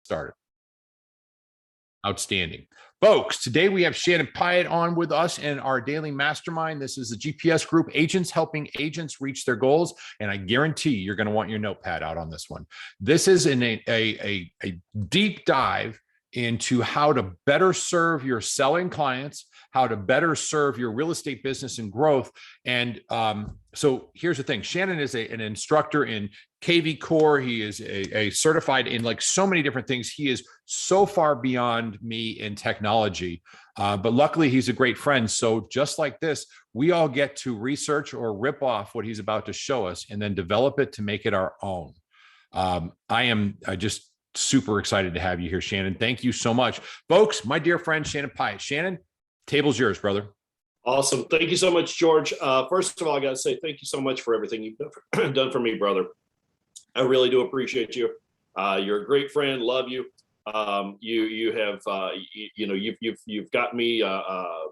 started. Outstanding. Folks, today we have Shannon Pyatt on with us in our daily mastermind. This is the GPS group, agents helping agents reach their goals. And I guarantee you're going to want your notepad out on this one. This is a deep dive into how to better serve your selling clients, how to better serve your real estate business and growth. And so here's the thing. Shannon is an instructor in KV Core. He is a certified in like so many different things. He is so far beyond me in technology, but luckily he's a great friend. So just like this, we all get to research or rip off what he's about to show us and then develop it to make it our own. I just super excited to have you here, Shannon. Thank you so much. Folks, my dear friend, Shannon Pyatt. Shannon, table's yours, brother. Awesome. Thank you so much, George. First of all, I got to say thank you so much for everything you've done for me, brother. I really do appreciate you. You're a great friend. Love you. You have, you've got me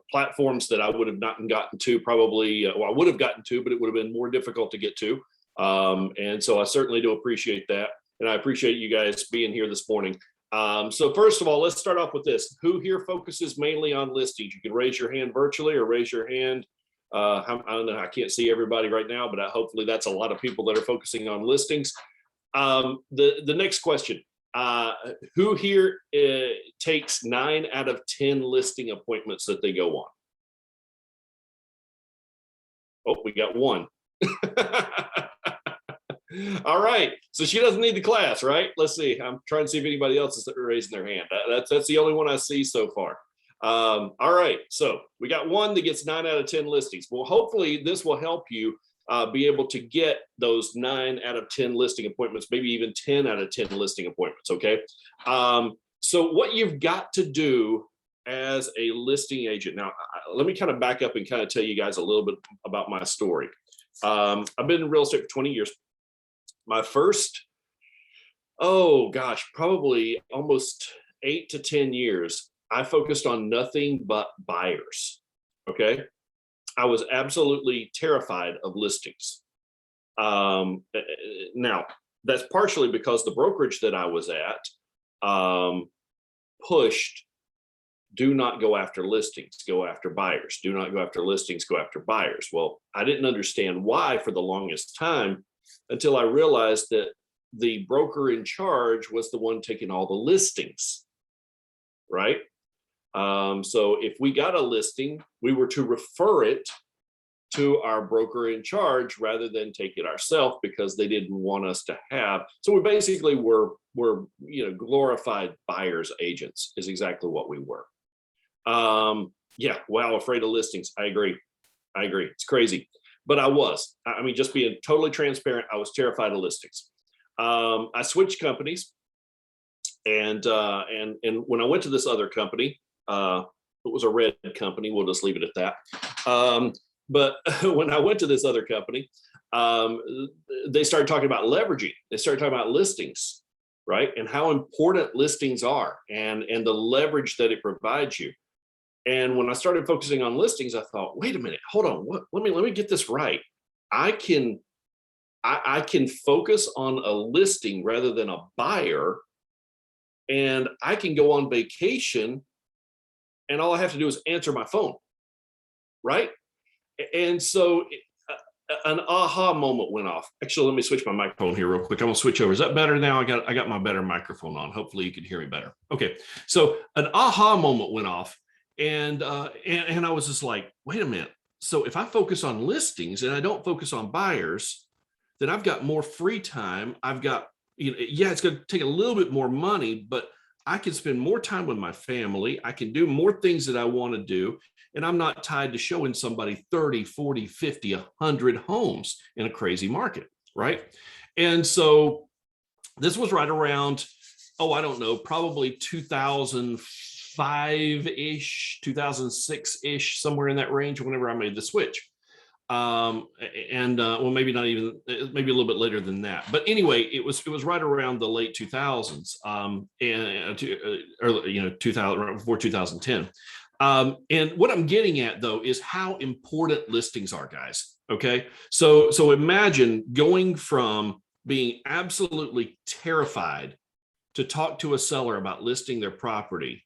platforms that I would have not gotten to probably, I would have gotten to, but it would have been more difficult to get to. And so I certainly do appreciate that. And I appreciate you guys being here this morning. So first of all, let's start off with this. Who here focuses mainly on listings? You can raise your hand virtually or raise your hand. I don't know, I can't see everybody right now, but hopefully that's a lot of people that are focusing on listings. The next question, who here takes 9 out of 10 listing appointments that they go on? Oh, we got one. All right, so she doesn't need the class, right? Let's see. I'm trying to see if anybody else is raising their hand. That's the only one I see so far. All right, so we got one that gets 9 out of 10 listings. Well, hopefully this will help you be able to get those 9 out of 10 listing appointments, maybe even 10 out of 10 listing appointments, okay? So what you've got to do as a listing agent. Now, let me kind of back up and kind of tell you guys a little bit about my story. I've been in real estate for 20 years. My first, probably almost 8 to 10 years, I focused on nothing but buyers, okay? I was absolutely terrified of listings. Now, that's partially because the brokerage that I was at pushed, do not go after listings, go after buyers. Do not go after listings, go after buyers. Well, I didn't understand why for the longest time, until I realized that the broker in charge was the one taking all the listings, right? So if we got a listing, we were to refer it to our broker in charge rather than take it ourselves because they didn't want us to have. So we basically were glorified buyers agents is exactly what we were. Yeah, wow, afraid of listings. I agree. It's crazy. But I mean, just being totally transparent, I was terrified of listings. I switched companies, and when I went to this other company, it was a red company. We'll just leave it at that. But when I went to this other company, they started talking about leveraging. They started talking about listings, right? And how important listings are, and the leverage that it provides you. And when I started focusing on listings, I thought, wait a minute, hold on, let me get this right. I can focus on a listing rather than a buyer, and I can go on vacation, and all I have to do is answer my phone, right? And so an aha moment went off. Actually, let me switch my microphone here real quick. I'm gonna switch over. Is that better now? I got my better microphone on. Hopefully you can hear me better. Okay, so an aha moment went off. And I was just like, wait a minute. So if I focus on listings and I don't focus on buyers, then I've got more free time. I've got, it's going to take a little bit more money, but I can spend more time with my family. I can do more things that I want to do. And I'm not tied to showing somebody 30, 40, 50, 100 homes in a crazy market, right? And so this was right around, probably 2005-ish, 2006-ish, somewhere in that range, whenever I made the switch. Maybe not even, maybe a little bit later than that. But anyway, it was right around the late 2000s, early, 2000, right before 2010. And what I'm getting at though is how important listings are, guys. Okay, so imagine going from being absolutely terrified to talk to a seller about listing their property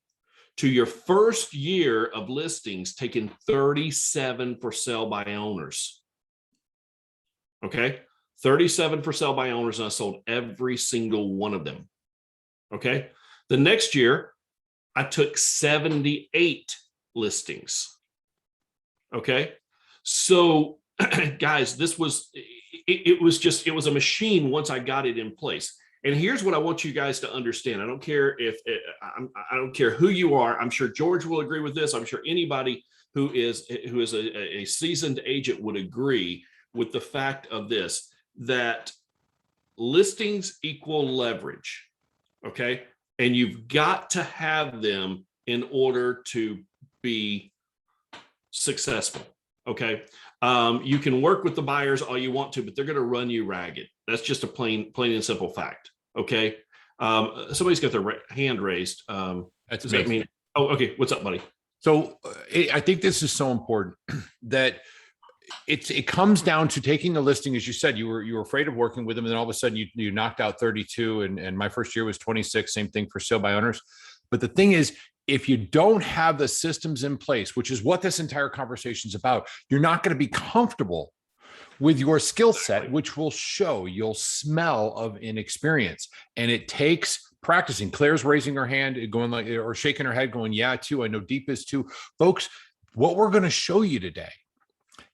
to your first year of listings taking 37 for sale by owners. Okay. 37 for sale by owners, and I sold every single one of them. Okay. The next year, I took 78 listings. Okay. So guys, this was, it was a machine once I got it in place. And here's what I want you guys to understand. I don't care I don't care who you are. I'm sure George will agree with this. I'm sure anybody who is a seasoned agent would agree with the fact of this, that listings equal leverage. Okay. And you've got to have them in order to be successful. Okay. You can work with the buyers all you want to, but they're going to run you ragged. That's just a plain and simple fact. Okay. Somebody's got their hand raised. That's does that mean? Oh, okay. What's up, buddy? So I think this is so important that it comes down to taking a listing. As you said, you were afraid of working with them, and then all of a sudden you knocked out 32, and my first year was 26. Same thing for sale by owners. But the thing is, if you don't have the systems in place, which is what this entire conversation is about, you're not going to be comfortable with your skill set, which will show. You'll smell of inexperience, and it takes practicing. Claire's raising her hand, going like, or shaking her head, going, "Yeah, too. I know Deep is too." Folks, what we're going to show you today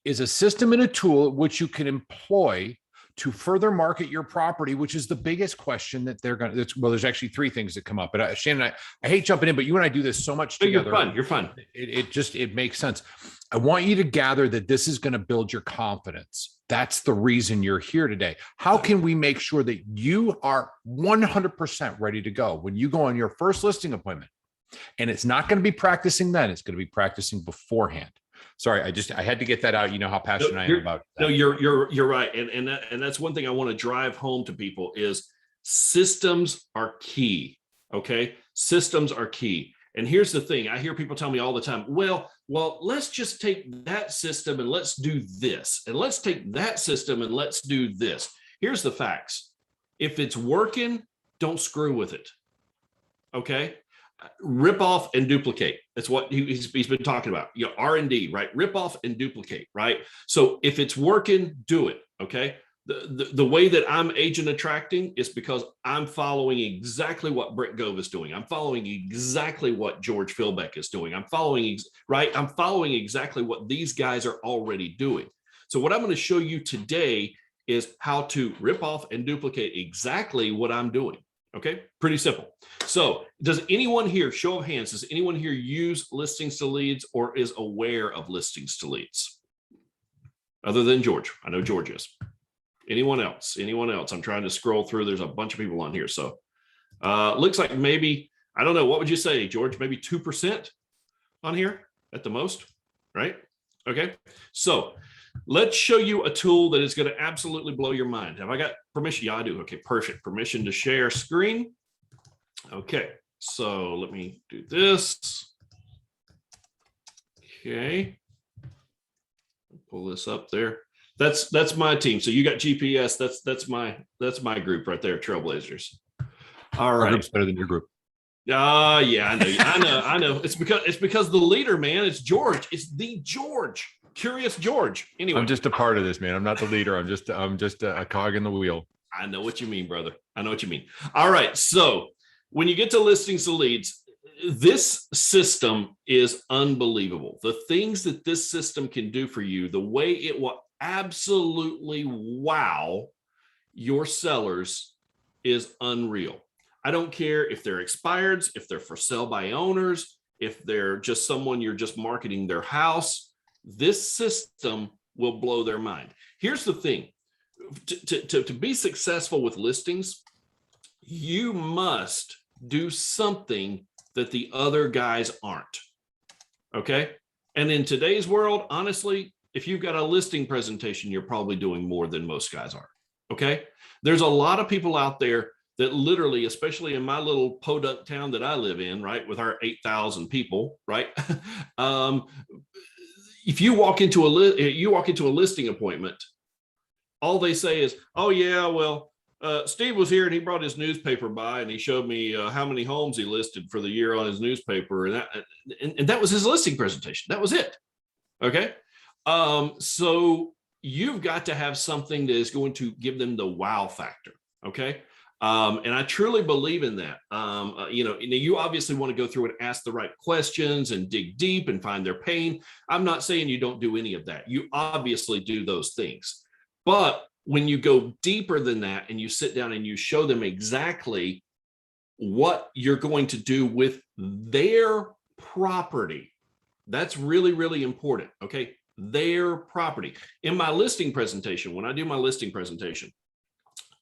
is a system and a tool which you can employ to further market your property, which is the biggest question that they're going to, well, there's actually three things that come up. But Shannon, I hate jumping in, but you and I do this so much together. You're fun. It makes sense. I want you to gather that this is going to build your confidence. That's the reason you're here today. How can we make sure that you are 100% ready to go when you go on your first listing appointment? And it's not going to be practicing then, it's going to be practicing beforehand. Sorry, I had to get that out. You know how passionate I am about that. No, you're right. And that's one thing I want to drive home to people is systems are key. Okay. Systems are key. And here's the thing. I hear people tell me all the time, well, let's just take that system and let's do this. And let's take that system and let's do this. Here's the facts. If it's working, don't screw with it. Okay. Rip off and duplicate. That's what he's been talking about. R&D, right? Rip off and duplicate, right? So if it's working, do it. Okay. The way that I'm agent attracting is because I'm following exactly what Brett Gove is doing. I'm following exactly what George Philbeck is doing. I'm following exactly what these guys are already doing. So what I'm going to show you today is how to rip off and duplicate exactly what I'm doing. Okay, pretty simple. So does anyone here, show of hands, does anyone here use listings to leads or is aware of listings to leads? Other than George. I know George is. Anyone else? I'm trying to scroll through. There's a bunch of people on here. So looks like maybe, I don't know. What would you say, George? Maybe 2% on here at the most, right? Okay. So let's show you a tool that is going to absolutely blow your mind. Have I got permission? Yeah, I do. Okay, perfect. Permission to share screen. Okay, so let me do this. Okay, pull this up there. That's my team. So you got GPS. That's my group right there, Trailblazers. All right. Our group's better than your group. Yeah, I know. It's because the leader, man, it's George. It's the George. Curious George. Anyway, I'm just a part of this, man. I'm not the leader. I'm just a cog in the wheel. I know what you mean, brother. I know what you mean. All right. So when you get to listings to leads, this system is unbelievable. The things that this system can do for you, the way it will absolutely wow your sellers is unreal. I don't care if they're expireds, if they're for sale by owners, if they're just someone you're just marketing their house. This system will blow their mind. Here's the thing. To be successful with listings, you must do something that the other guys aren't. Okay? And in today's world, honestly, if you've got a listing presentation, you're probably doing more than most guys are. Okay? There's a lot of people out there that literally, especially in my little podunk town that I live in, right, with our 8,000 people, right? If you walk into a listing appointment, all they say is, "Oh yeah, well, Steve was here and he brought his newspaper by and he showed me how many homes he listed for the year on his newspaper. And that was his listing presentation. That was it. Okay. So you've got to have something that is going to give them the wow factor. Okay. And I truly believe in that. You obviously want to go through and ask the right questions and dig deep and find their pain. I'm not saying you don't do any of that. You obviously do those things. But when you go deeper than that and you sit down and you show them exactly what you're going to do with their property, that's really, really important. Okay. Their property. In my listing presentation, when I do my listing presentation,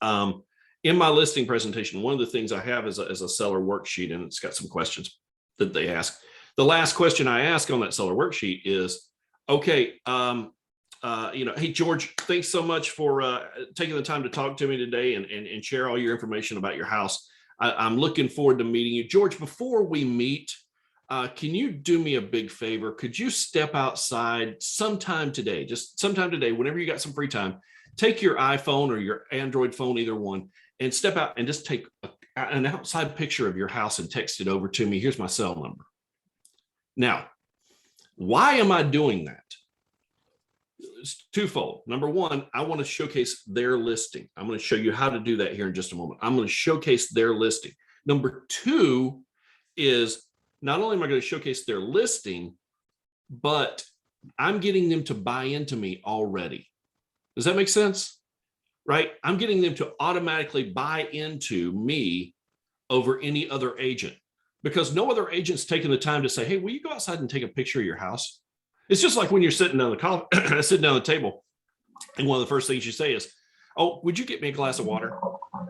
one of the things I have is a seller worksheet, and it's got some questions that they ask. The last question I ask on that seller worksheet is, okay, hey, George, thanks so much for taking the time to talk to me today and share all your information about your house. I'm looking forward to meeting you. George, before we meet, can you do me a big favor? Could you step outside sometime today, just sometime today, whenever you got some free time, take your iPhone or your Android phone, either one, and step out and just take an outside picture of your house and text it over to me. Here's my cell number. Now, why am I doing that? It's twofold. Number one, I want to showcase their listing. I'm going to show you how to do that here in just a moment. I'm going to showcase their listing. Number two is not only am I going to showcase their listing, but I'm getting them to buy into me already. Does that make sense? Right? I'm getting them to automatically buy into me over any other agent, because no other agent's taking the time to say, hey, will you go outside and take a picture of your house? It's just like when you're sitting down sitting down at the table, and one of the first things you say is, oh, would you get me a glass of water?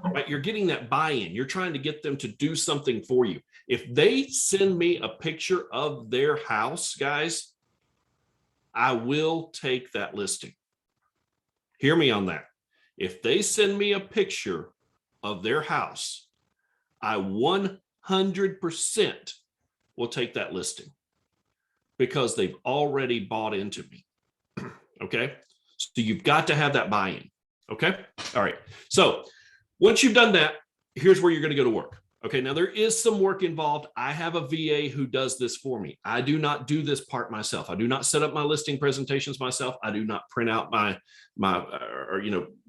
Right? You're getting that buy-in. You're trying to get them to do something for you. If they send me a picture of their house, guys, I will take that listing. Hear me on that. If they send me a picture of their house, I 100% will take that listing, because they've already bought into me. Okay. So you've got to have that buy-in. Okay. All right. So once you've done that, here's where you're going to go to work. Okay. Now there is some work involved. I have a VA who does this for me. I do not do this part myself. I do not set up my listing presentations myself. I do not print out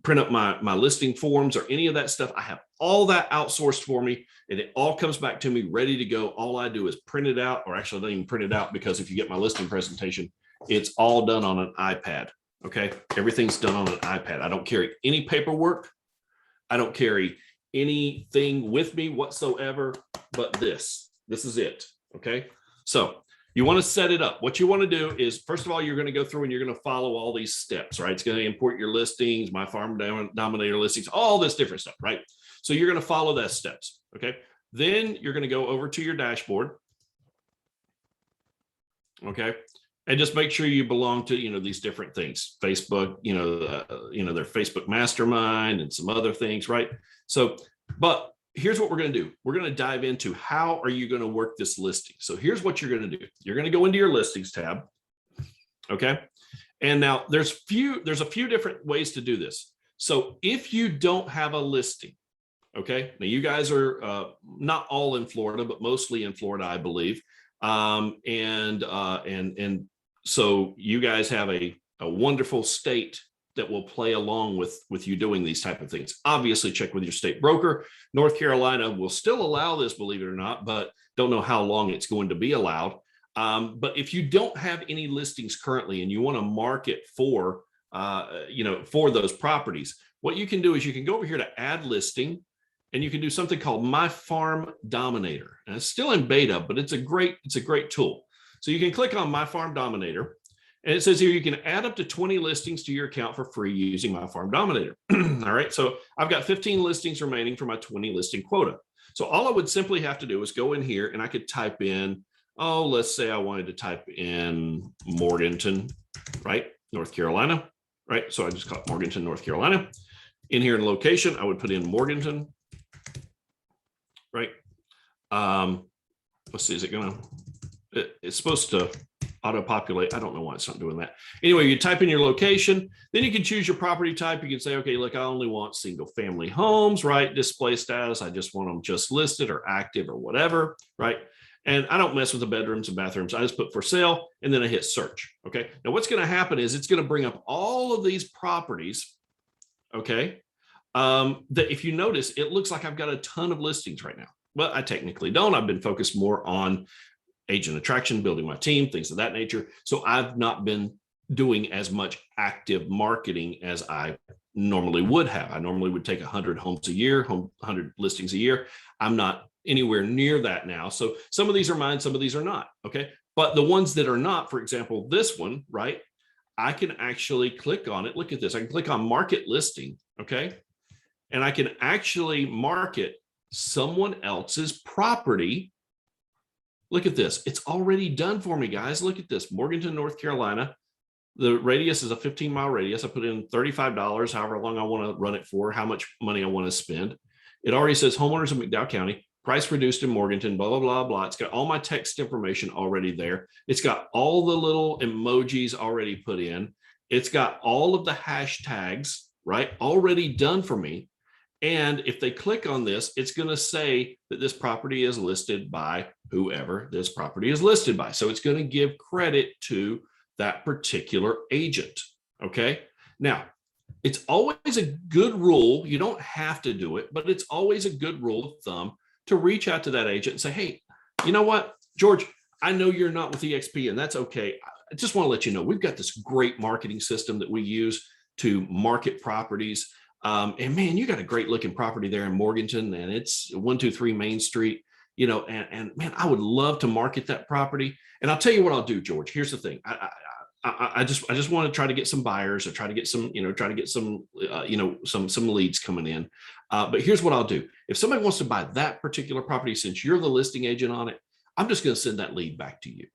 print up my listing forms or any of that stuff. I have all that outsourced for me, and it all comes back to me ready to go. All I do is print it out, or actually I don't even print it out, because if you get my listing presentation, it's all done on an iPad. Okay. Everything's done on an iPad. I don't carry any paperwork. I don't carry anything with me whatsoever, but this is it. Okay. So you want to set it up. What you want to do is, first of all, you're going to go through and you're going to follow all these steps, right? It's going to import your listings, my farm dominator listings, all this different stuff, right? So you're going to follow those steps. Okay. Then you're going to go over to your dashboard. Okay. And just make sure you belong to, these different things, Facebook, their Facebook Mastermind and some other things, right? So, but here's what we're going to do. We're going to dive into how are you going to work this listing. So here's what you're going to do. You're going to go into your listings tab. Okay. And now there's a few different ways to do this. So if you don't have a listing, okay, now you guys are not all in Florida, but mostly in Florida, I believe. And so you guys have a wonderful state that will play along with you doing these type of things. Obviously, check with your state broker. North Carolina will still allow this, believe it or not, but don't know how long it's going to be allowed. But if you don't have any listings currently and you want to market for those properties, what you can do is you can go over here to add listing, and you can do something called My Farm Dominator. And it's still in beta, but it's a great tool. So you can click on My Farm Dominator, and it says here you can add up to 20 listings to your account for free using My Farm Dominator. All right. So I've got 15 listings remaining for my 20 listing quota. So all I would simply have to do is go in here, and I could type in, let's say I wanted to type in Morganton, right? North Carolina, right? So I just call it Morganton, North Carolina. In here in location, I would put in Morganton, right? Let's see, it's supposed to auto-populate. I don't know why it's not doing that. Anyway, you type in your location, then you can choose your property type. You can say, okay, look, I only want single family homes, right? Display status, I just want them just listed or active or whatever, right? And I don't mess with the bedrooms and bathrooms. I just put for sale and then I hit search. Okay. Now what's going to happen is it's going to bring up all of these properties. Okay. That if you notice, it looks like I've got a ton of listings right now. Well, I technically don't. I've been focused more on agent attraction, building my team, things of that nature. So I've not been doing as much active marketing as I normally would have. I normally would take 100 homes a year, 100 listings a year. I'm not anywhere near that now. So some of these are mine, some of these are not. Okay. But the ones that are not, for example, this one, right? I can actually click on it. Look at this. I can click on market listing. Okay. And I can actually market someone else's property. Look at this. It's already done for me, guys. Look at this. Morganton, North Carolina. The radius is a 15-mile radius. I put in $35, however long I want to run it for, how much money I want to spend. It already says homeowners in McDowell County, price reduced in Morganton, blah, blah, blah, blah. It's got all my text information already there. It's got all the little emojis already put in. It's got all of the hashtags, right, already done for me. And if they click on this, it's going to say that this property is listed by whoever this property is listed by. So it's going to give credit to that particular agent. Okay. Now, it's always a good rule. You don't have to do it, but it's always a good rule of thumb to reach out to that agent and say, hey, you know what, George, I know you're not with EXP and that's okay. I just want to let you know, we've got this great marketing system that we use to market properties. And man, you got a great looking property there in Morganton and it's 123 Main Street, you know, and man, I would love to market that property. And I'll tell you what I'll do, George. Here's the thing. I just want to try to get some buyers or try to get some, some leads coming in. But here's what I'll do. If somebody wants to buy that particular property, since you're the listing agent on it, I'm just going to send that lead back to you.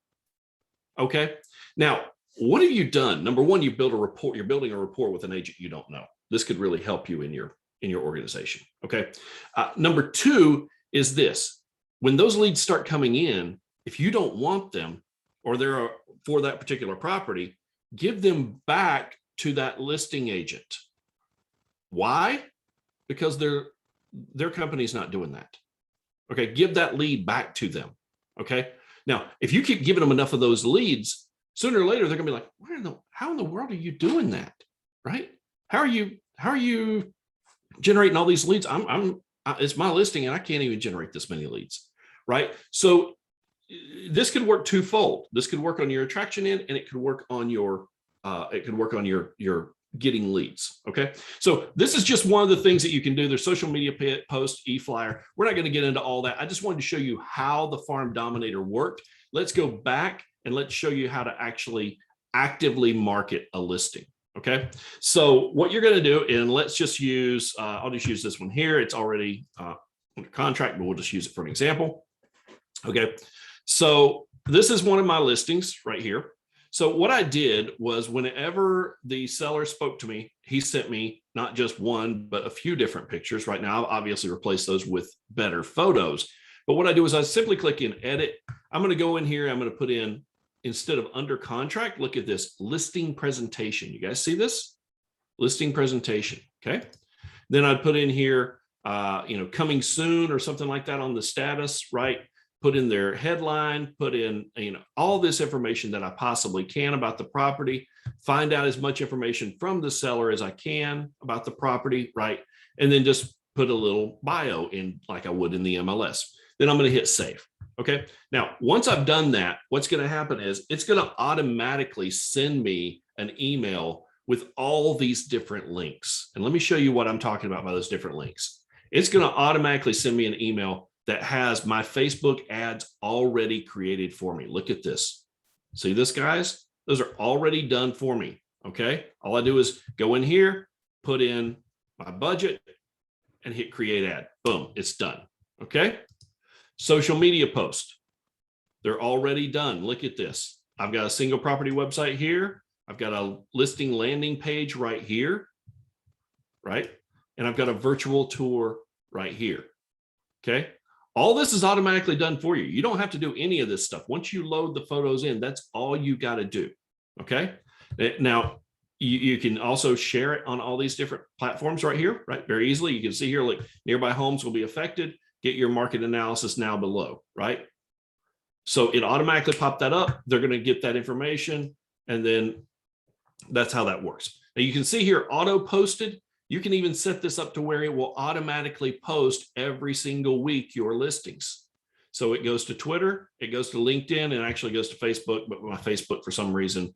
Okay. Now, what have you done? Number one, you build a rapport. You're building a rapport with an agent you don't know. This could really help you in your organization. Okay. Number two is this. When those leads start coming in, if you don't want them or they're for that particular property, give them back to that listing agent. Why? Because their company's not doing that. Okay. Give that lead back to them. Okay. Now, if you keep giving them enough of those leads, sooner or later, they're going to be like, how in the world are you doing that? Right? How are you generating all these leads? It's my listing and I can't even generate this many leads. Right. So this could work twofold. This could work on your attraction end and it could work on your getting leads. Okay. So this is just one of the things that you can do. There's social media posts, e-flyer. We're not going to get into all that. I just wanted to show you how the Farm Dominator worked. Let's go back and let's show you how to actually actively market a listing. Okay. So what you're going to do, and let's just use, I'll just use this one here. It's already under contract, but we'll just use it for an example. Okay. So this is one of my listings right here. So what I did was whenever the seller spoke to me, he sent me not just one, but a few different pictures. Right now, I've obviously replaced those with better photos. But what I do is I simply click in edit. I'm going to go in here. I'm going to put in, instead of under contract, look at this listing presentation. You guys see this? Listing presentation. Okay. Then I'd put in here, coming soon or something like that on the status, right? Put in their headline, put in, all this information that I possibly can about the property, find out as much information from the seller as I can about the property, right? And then just put a little bio in like I would in the MLS. Then I'm going to hit save. Okay. Now, once I've done that, what's going to happen is it's going to automatically send me an email with all these different links. And let me show you what I'm talking about by those different links. It's going to automatically send me an email that has my Facebook ads already created for me. Look at this. See this, guys? Those are already done for me. Okay. All I do is go in here, put in my budget and hit create ad. Boom, it's done. Okay. Social media post. They're already done. Look at this. I've got a single property website here. I've got a listing landing page right here. Right. And I've got a virtual tour right here. Okay. All this is automatically done for you. You don't have to do any of this stuff. Once you load the photos in, that's all you got to do. Okay. Now, you can also share it on all these different platforms right here, right? Very easily. You can see here, like nearby homes will be affected. Get your market analysis now below, right? So it automatically popped that up. They're going to get that information. And then that's how that works. Now you can see here, auto posted. You can even set this up to where it will automatically post every single week your listings. So it goes to Twitter, it goes to LinkedIn, and actually goes to Facebook. But my Facebook, for some reason,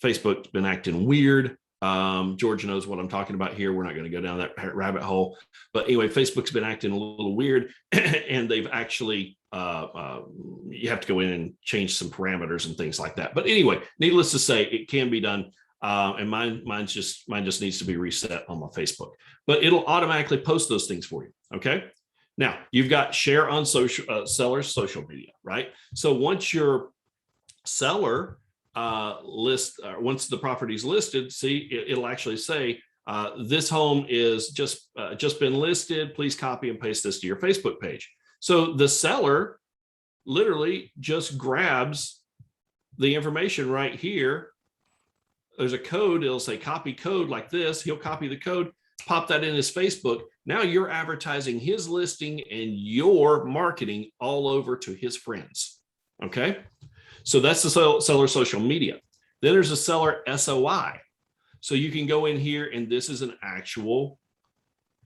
Facebook's been acting weird. George knows what I'm talking about here. We're not going to go down that rabbit hole. But anyway, Facebook's been acting a little weird, and they've actually, you have to go in and change some parameters and things like that. But anyway, needless to say, it can be done. And mine just needs to be reset on my Facebook, but it'll automatically post those things for you. Okay. Now you've got share on social sellers, social media, right? So once your seller once the property's listed, see, it'll actually say, this home is just been listed. Please copy and paste this to your Facebook page. So the seller literally just grabs the information right here. There's a code, it'll say copy code like this. He'll copy the code, pop that in his Facebook. Now you're advertising his listing and your marketing all over to his friends. Okay. So that's the seller social media. Then there's a seller SOI. So you can go in here, and this is an actual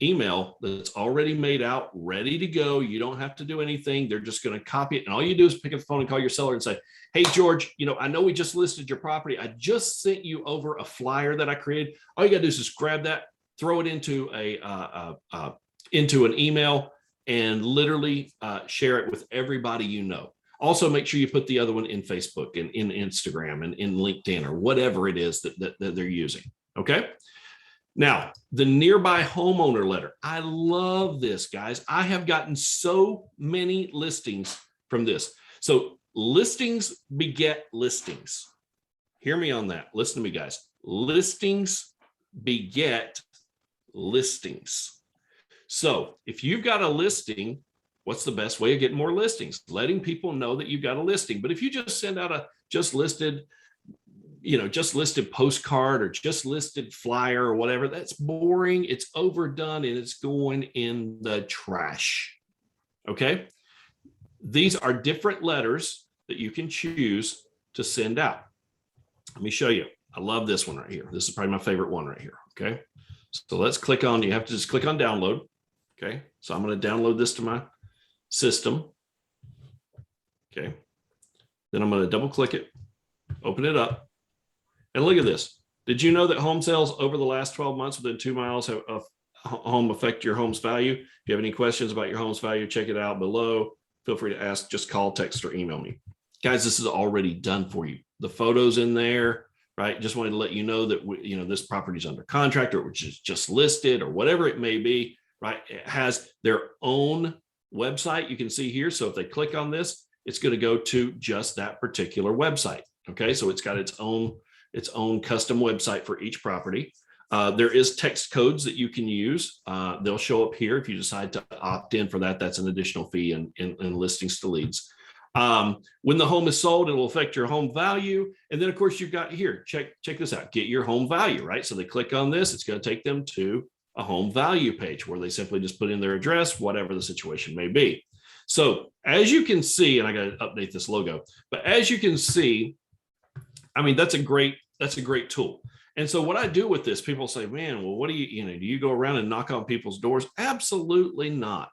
email that's already made out, ready to go. You don't have to do anything. They're just going to copy it. And all you do is pick up the phone and call your seller and say, hey, George, I know we just listed your property. I just sent you over a flyer that I created. All you got to do is just grab that, throw it into an email, and literally share it with everybody you know. Also, make sure you put the other one in Facebook and in Instagram and in LinkedIn or whatever it is that they're using. Okay. Now, the nearby homeowner letter. I love this, guys. I have gotten so many listings from this. So listings beget listings. Hear me on that. Listen to me, guys. Listings beget listings. So if you've got a listing, what's the best way of getting more listings? Letting people know that you've got a listing. But if you just send out a just listed postcard or just listed flyer or whatever, that's boring. It's overdone and it's going in the trash. Okay. These are different letters that you can choose to send out. Let me show you. I love this one right here. This is probably my favorite one right here. Okay. So let's click on, you have to just click on download. Okay. So I'm going to download this to my system. Okay. Then I'm going to double click it, open it up, and look at this. Did you know that home sales over the last 12 months within 2 miles of home affect your home's value? If you have any questions about your home's value, check it out below. Feel free to ask, just call, text, or email me. Guys, this is already done for you. The photos in there, right? Just wanted to let you know that this property is under contract, or which is just listed, or whatever it may be, right? It has their own website you can see here. So if they click on this, it's going to go to just that particular website. Okay. So it's got its own custom website for each property. There is text codes that you can use. They'll show up here. If you decide to opt in for that, that's an additional fee in listings to leads. When the home is sold, it will affect your home value. And then of course you've got here, check this out, get your home value, right? So they click on this, it's going to take them to a home value page where they simply just put in their address, whatever the situation may be. So as you can see, and I got to update this logo, but as you can see, I mean, that's a great tool. And so what I do with this, people say, man, well, what do you go around and knock on people's doors? Absolutely not.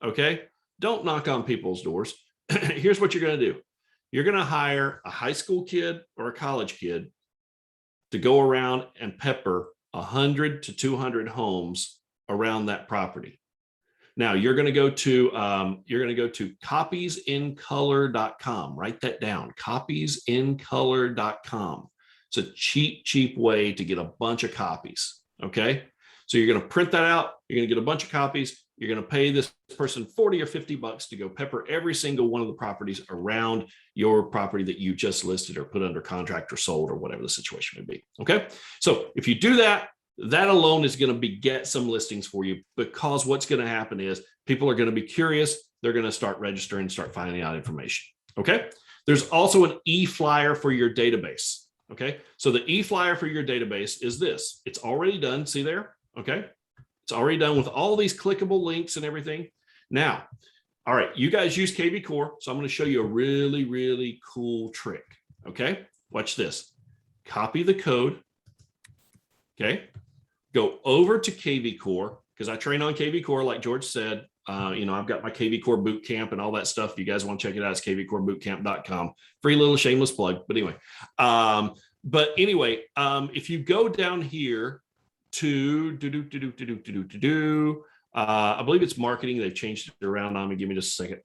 Okay. Don't knock on people's doors. Here's what you're going to do. You're going to hire a high school kid or a college kid to go around and pepper 100 to 200 homes around that property. Now you're going to go to copiesincolor.com. Write that down. Copiesincolor.com. It's a cheap way to get a bunch of copies. Okay. So you're going to print that out. You're going to get a bunch of copies. You're going to pay this person $40 or $50 to go pepper every single one of the properties around your property that you just listed or put under contract or sold or whatever the situation may be. Okay. So if you do that, that alone is going to beget some listings for you, because what's going to happen is people are going to be curious. they're going to start registering, start finding out information. Okay. There's also an e-flyer for your database. Okay. So the e-flyer for your database is this. It's already done. See there? Okay. It's already done with all these clickable links and everything. Now, all right, you guys use KV Core. So I'm going to show you a really, really cool trick. Okay. Watch this. Copy the code. Okay. Go over to KV Core because I train on KV Core, like George said. I've got my KV Core boot camp and all that stuff. If you guys want to check it out, it's kvcorebootcamp.com. Free little shameless plug. But anyway, if you go down here to I believe it's marketing. They've changed it around on me. Give me just a second.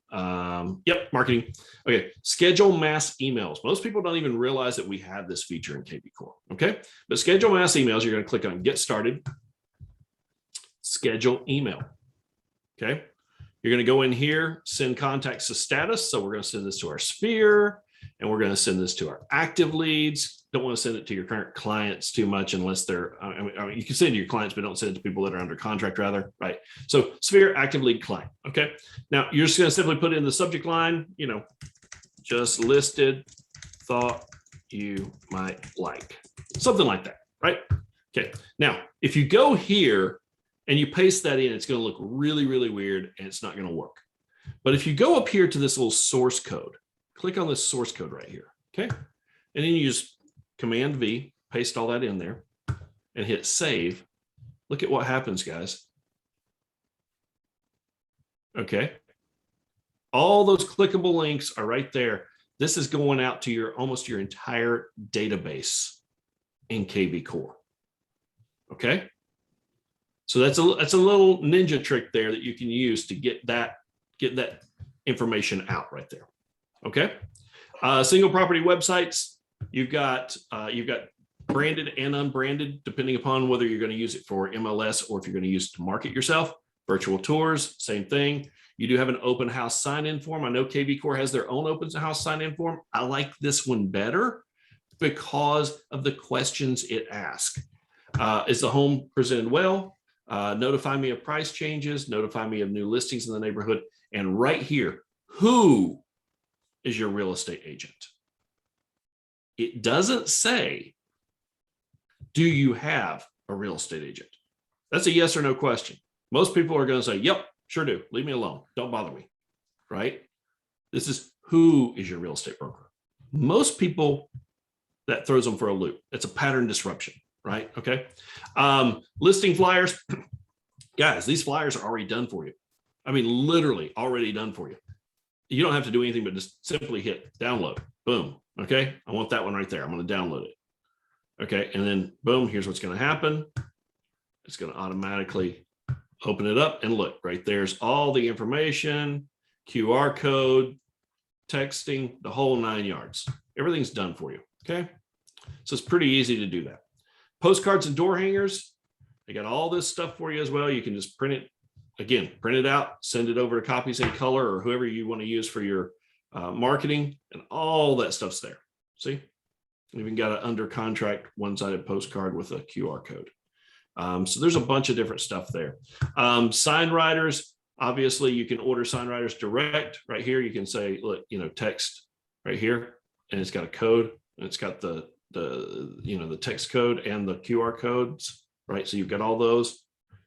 Yep, marketing. Okay, schedule mass emails. Most people don't even realize that we have this feature in KV Core. Okay, but schedule mass emails. You're going to click on Get Started. Schedule email. Okay, you're going to go in here, send contacts to status. So we're going to send this to our sphere, and we're going to send this to our active leads. Don't want to send it to your current clients too much unless they're, you can send it to your clients, but don't send it to people that are under contract rather, right? So sphere, active lead, client. Okay. Now you're just going to simply put in the subject line, just listed, thought you might like, something like that, right? Okay. Now, if you go here and you paste that in, it's going to look really, really weird and it's not going to work. But if you go up here to this little source code, click on this source code right here. Okay. And then you just Command V, paste all that in there and hit save. Look at what happens, guys. Okay. All those clickable links are right there. This is going out to almost your entire database in KV Core. Okay. So that's a little ninja trick there that you can use to get that information out right there. Okay. Single property websites. You've got branded and unbranded, depending upon whether you're going to use it for MLS or if you're going to use it to market yourself. Virtual tours, same thing. You do have an open house sign-in form. I know KV Core has their own open house sign-in form. I like this one better because of the questions it asks. Is the home presented well? Notify me of price changes. Notify me of new listings in the neighborhood. And right here, who is your real estate agent? It doesn't say, do you have a real estate agent? That's a yes or no question. Most people are going to say, yep, sure do. Leave me alone. Don't bother me, right? This is who is your real estate broker. Most people, that throws them for a loop. It's a pattern disruption, right? Okay. Listing flyers. Guys, these flyers are already done for you. I mean, literally already done for you. You don't have to do anything but just simply hit download. Boom. Okay. I want that one right there. I'm going to download it. Okay. And then boom, here's what's going to happen. It's going to automatically open it up and look right there's all the information, QR code, texting, the whole 9 yards. Everything's done for you. Okay. So it's pretty easy to do that. Postcards and door hangers. They got all this stuff for you as well. You can just print it. Again, print it out, send it over to Copies in Color or whoever you want to use for your marketing, and all that stuff's there. See, you even got an under contract one-sided postcard with a QR code. So there's a bunch of different stuff there. Sign writers, obviously you can order sign writers direct right here. You can say, look, text right here, and it's got a code, and it's got the text code and the QR codes, right? So you've got all those.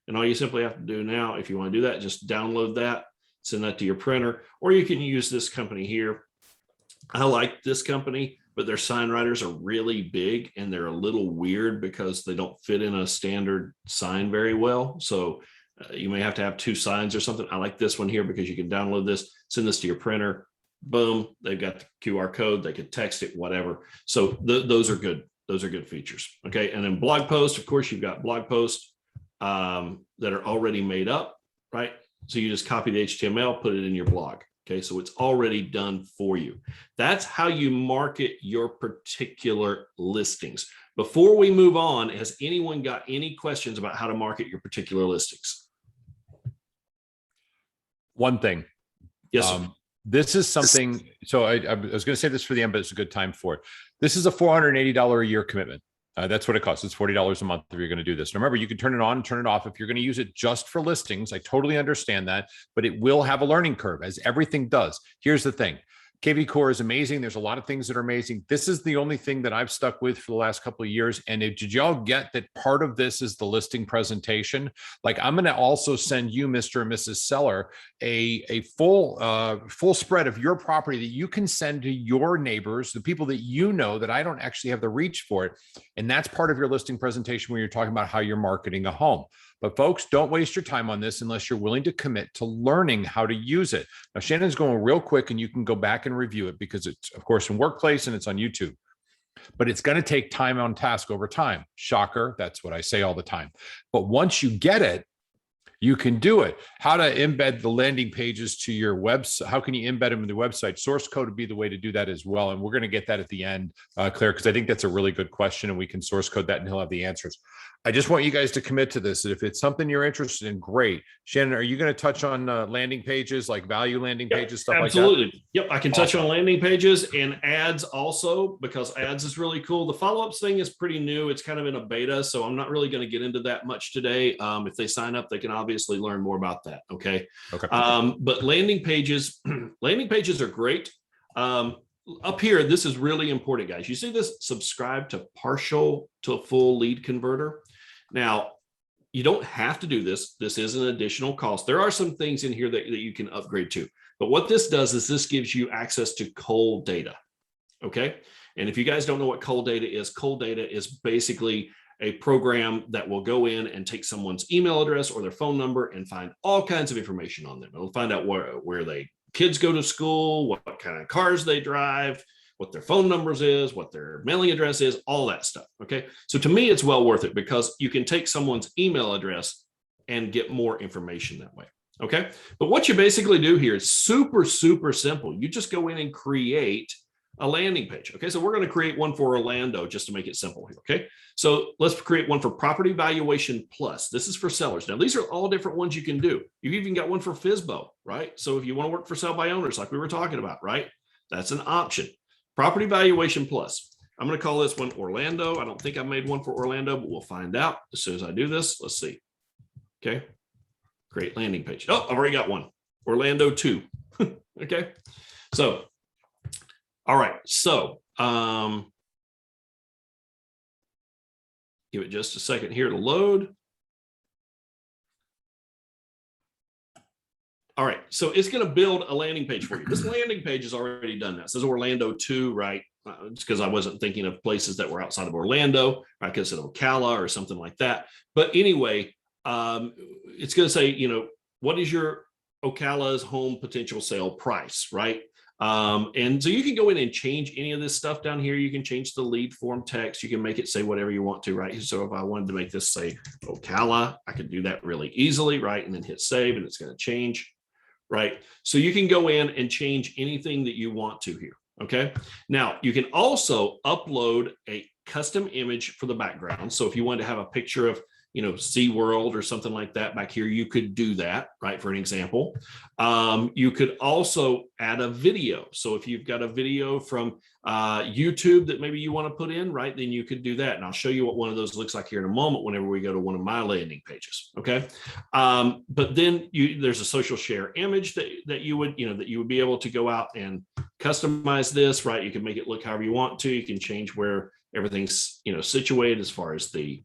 And all you simply have to do now, if you want to do that, just download that, send that to your printer, or you can use this company here. I like this company, but their sign writers are really big and they're a little weird because they don't fit in a standard sign very well. So you may have to have two signs or something. I like this one here because you can download this, send this to your printer. Boom, they've got the QR code. They can text it, whatever. So those are good. Those are good features. Okay. And then blog posts, of course, you've got blog posts that are already made up, right? So you just copy the HTML, put it in your blog. Okay, so it's already done for you. That's how you market your particular listings. Before we move on, has anyone got any questions about how to market your particular listings? One thing. Yes, sir. This is something, so I was going to say this for the end, but it's a good time for it. This is a $480 a year commitment. That's what it costs. It's $40 a month if you're going to do this. And remember, you can turn it on and turn it off if you're going to use it just for listings. I totally understand that, but it will have a learning curve, as everything does. Here's the thing. KV Core is amazing. There's a lot of things that are amazing. This is the only thing that I've stuck with for the last couple of years. And did y'all get that part of this is the listing presentation? Like, I'm going to also send you, Mr. and Mrs. Seller, a full spread of your property that you can send to your neighbors, the people that you know that I don't actually have the reach for it. And that's part of your listing presentation when you're talking about how you're marketing a home. But folks, don't waste your time on this unless you're willing to commit to learning how to use it. Now, Shannon's going real quick, and you can go back and review it because it's, of course, in Workplace and it's on YouTube. But it's going to take time on task over time. Shocker. That's what I say all the time. But once you get it, you can do it. How to embed the landing pages to your website. How can you embed them in the website? Source code would be the way to do that as well. And we're going to get that at the end, Claire, because I think that's a really good question and we can source code that and he'll have the answers. I just want you guys to commit to this. If it's something you're interested in, great. Shannon, are you going to touch on landing pages, like value landing pages, stuff like that? Absolutely. Yep. I can touch on landing pages and ads also, because ads is really cool. The follow-ups thing is pretty new. It's kind of in a beta, so I'm not really going to get into that much today. If they sign up, they can obviously learn more about that. Okay. But landing pages are great. Up here, this is really important, guys. You see this subscribe to partial to full lead converter. Now, you don't have to do this. This is an additional cost. There are some things in here that you can upgrade to. But what this does is this gives you access to cold data. Okay. And if you guys don't know what cold data is basically a program that will go in and take someone's email address or their phone number and find all kinds of information on them. It'll find out where they kids go to school, what kind of cars they drive, what their phone numbers is, what their mailing address is, all that stuff. Okay. So to me, it's well worth it because you can take someone's email address and get more information that way. Okay. But what you basically do here is super, super simple. You just go in and create a landing page. Okay. So we're going to create one for Orlando just to make it simple here. Okay. So let's create one for Property Valuation Plus. This is for sellers. Now, these are all different ones you can do. You've even got one for FSBO, right? So if you want to work for sell by owners, like we were talking about, right? That's an option. Property Valuation Plus. I'm going to call this one Orlando. I don't think I made one for Orlando, but we'll find out as soon as I do this. Let's see. Okay. Create landing page. Oh, I've already got one. Orlando 2. Okay. So, all right. So, give it just a second here to load. All right, so it's going to build a landing page for you. This landing page is already done that. It says Orlando 2, right? Just because I wasn't thinking of places that were outside of Orlando. I could have said Ocala or something like that. But anyway, it's going to say, what is your Ocala's home potential sale price, right? And so you can go in and change any of this stuff down here. You can change the lead form text. You can make it say whatever you want to, right? So if I wanted to make this say Ocala, I could do that really easily, right? And then hit save and it's going to change, right? So you can go in and change anything that you want to here, okay? Now, you can also upload a custom image for the background. So if you wanted to have a picture of SeaWorld or something like that back here, you could do that, right? For an example, you could also add a video. So if you've got a video from YouTube that maybe you want to put in, right, then you could do that. And I'll show you what one of those looks like here in a moment whenever we go to one of my landing pages. Okay. But then there's a social share image that you would be able to go out and customize this, right? You can make it look however you want to. You can change where everything's, situated as far as the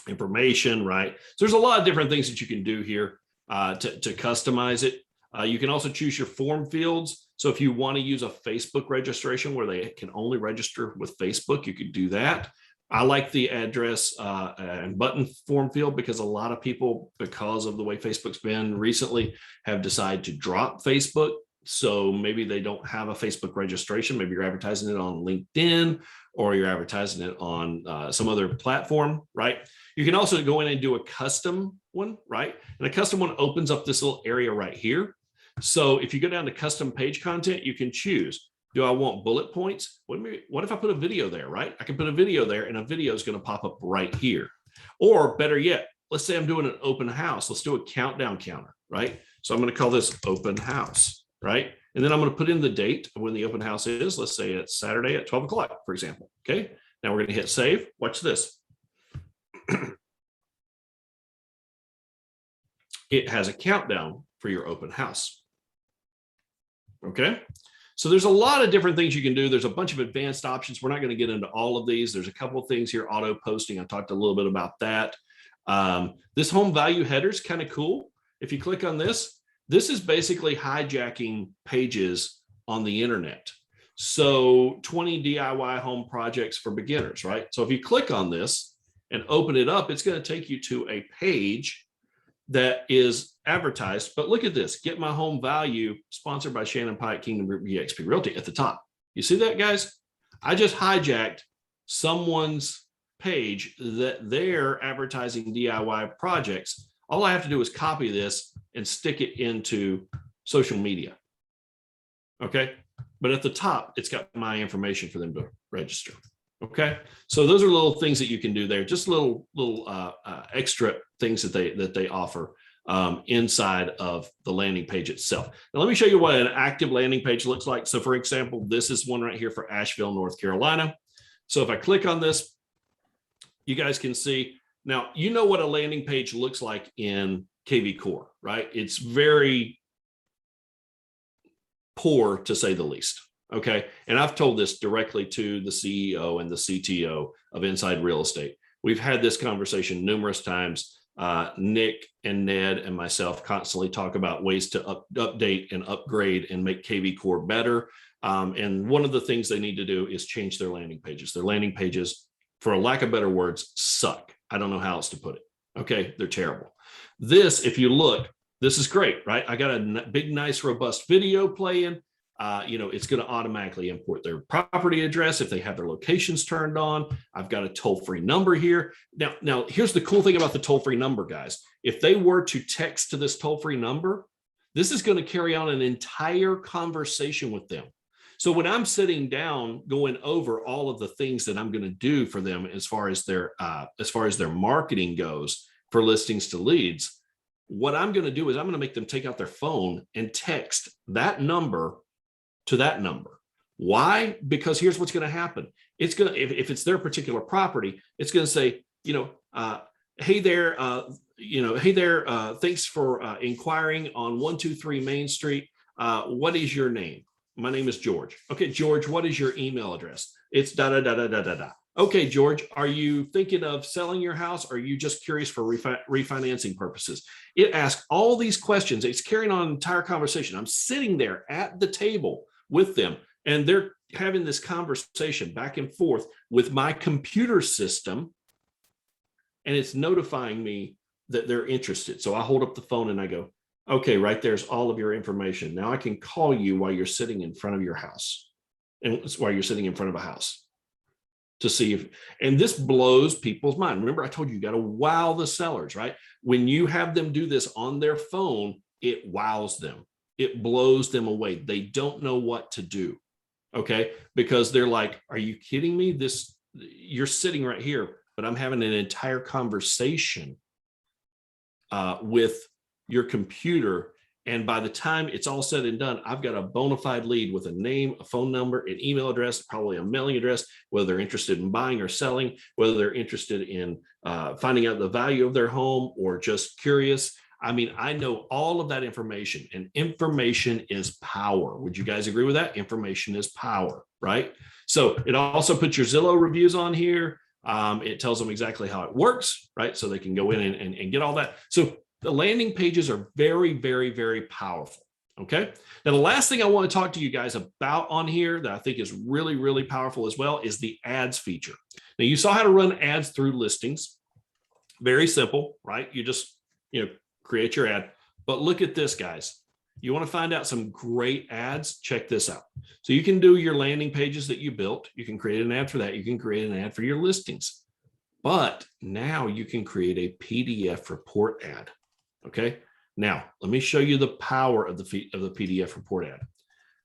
information, right? So there's a lot of different things that you can do here to customize it. You can also choose your form fields. So if you want to use a Facebook registration where they can only register with Facebook, you could do that. I like the address and button form field because a lot of people, because of the way Facebook's been recently, have decided to drop Facebook. So maybe they don't have a Facebook registration. Maybe you're advertising it on LinkedIn or you're advertising it on some other platform, right? You can also go in and do a custom one, right? And a custom one opens up this little area right here. So if you go down to custom page content, you can choose, do I want bullet points? What if I put a video there, right? I can put a video there and a video is going to pop up right here. Or better yet, let's say I'm doing an open house. Let's do a countdown counter, right? So I'm going to call this open house, right? And then I'm going to put in the date of when the open house is. Let's say it's Saturday at 12 o'clock, for example. Okay. Now we're going to hit save. Watch this. It has a countdown for your open house. Okay. So there's a lot of different things you can do. There's a bunch of advanced options. We're not going to get into all of these. There's a couple of things here, auto posting. I talked a little bit about that. This home value header is kind of cool. If you click on this, this is basically hijacking pages on the internet. So 20 DIY home projects for beginners, right? So if you click on this and open it up, it's going to take you to a page that is advertised. But look at this, get my home value, sponsored by Shannon Pike, Kingdom Group eXp Realty at the top. You see that, guys? I just hijacked someone's page that they're advertising DIY projects. All I have to do is copy this and stick it into social media. Okay. But at the top, it's got my information for them to register. Okay. So those are little things that you can do there, just little extra things that they offer inside of the landing page itself. Now, let me show you what an active landing page looks like. So for example, this is one right here for Asheville, North Carolina. So if I click on this, you guys can see now, you know what a landing page looks like in KV Core, right? It's very poor, to say the least. Okay. And I've told this directly to the CEO and the CTO of Inside Real Estate. We've had this conversation numerous times. Nick and Ned and myself constantly talk about ways to update and upgrade and make KV Core better. And one of the things they need to do is change their landing pages. Their landing pages, for a lack of better words, suck. I don't know how else to put it. Okay. They're terrible. This, if you look, this is great, right? I got a big, nice, robust video playing. It's going to automatically import their property address if they have their locations turned on. I've got a toll-free number here. Now, here's the cool thing about the toll-free number, guys. If they were to text to this toll-free number, this is going to carry on an entire conversation with them. So when I'm sitting down going over all of the things that I'm going to do for them as far as their marketing goes for listings to leads, what I'm going to do is I'm going to make them take out their phone and text that number to that number. Why? Because here's what's going to happen. It's going to, if it's their particular property, it's going to say, hey there, thanks for inquiring on 123 Main Street. What is your name? My name is George. Okay, George, what is your email address? It's da da da da da da da. Okay, George, are you thinking of selling your house? Or are you just curious for refinancing purposes? It asks all these questions. It's carrying on an entire conversation. I'm sitting there at the table with them, and they're having this conversation back and forth with my computer system, and it's notifying me that they're interested. So I hold up the phone and I go, okay, right there's all of your information. Now I can call you while you're sitting in front of your house, and while you're sitting in front of a house, to see if, and this blows people's mind. Remember, I told you, you got to wow the sellers, right? When you have them do this on their phone, it wows them. It blows them away. They don't know what to do. Okay. Because they're like, are you kidding me? You're sitting right here, but I'm having an entire conversation with your computer. And by the time it's all said and done, I've got a bona fide lead with a name, a phone number, an email address, probably a mailing address, whether they're interested in buying or selling, whether they're interested in finding out the value of their home or just curious. I mean, I know all of that information, and information is power. Would you guys agree with that? Information is power, right? So it also puts your Zillow reviews on here. It tells them exactly how it works, right? So they can go in and get all that. So the landing pages are very, very, very powerful. Okay. Now, the last thing I want to talk to you guys about on here that I think is really, really powerful as well is the ads feature. Now, you saw how to run ads through listings. Very simple, right? You just, create your ad. But look at this, guys. You want to find out some great ads? Check this out. So you can do your landing pages that you built. You can create an ad for that. You can create an ad for your listings. But now you can create a PDF report ad. Okay. Now, let me show you the power of the PDF report ad.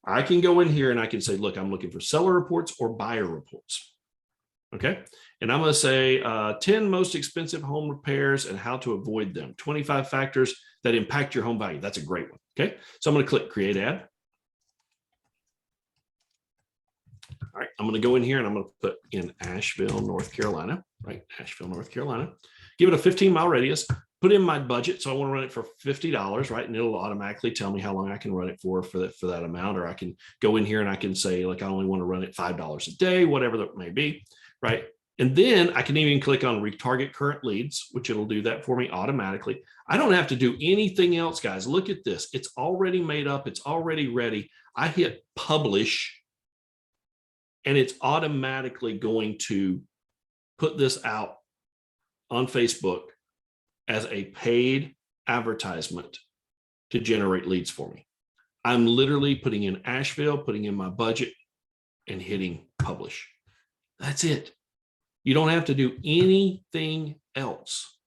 I can go in here and I can say, look, I'm looking for seller reports or buyer reports. Okay. And I'm going to say 10 most expensive home repairs and how to avoid them. 25 factors that impact your home value. That's a great one. Okay. So I'm going to click create ad. All right, I'm going to go in here and I'm going to put in Asheville, North Carolina, right? Asheville, North Carolina. Give it a 15-mile radius. Put in my budget. So I want to run it for $50, right? And it'll automatically tell me how long I can run it for that amount. Or I can go in here and I can say, like, I only want to run it $5 a day, whatever that may be, right? And then I can even click on retarget current leads, which it'll do that for me automatically. I don't have to do anything else, guys. Look at this. It's already made up. It's already ready. I hit publish, and it's automatically going to put this out on Facebook as a paid advertisement to generate leads for me. I'm literally putting in Asheville, putting in my budget, and hitting publish. That's it. You don't have to do anything else.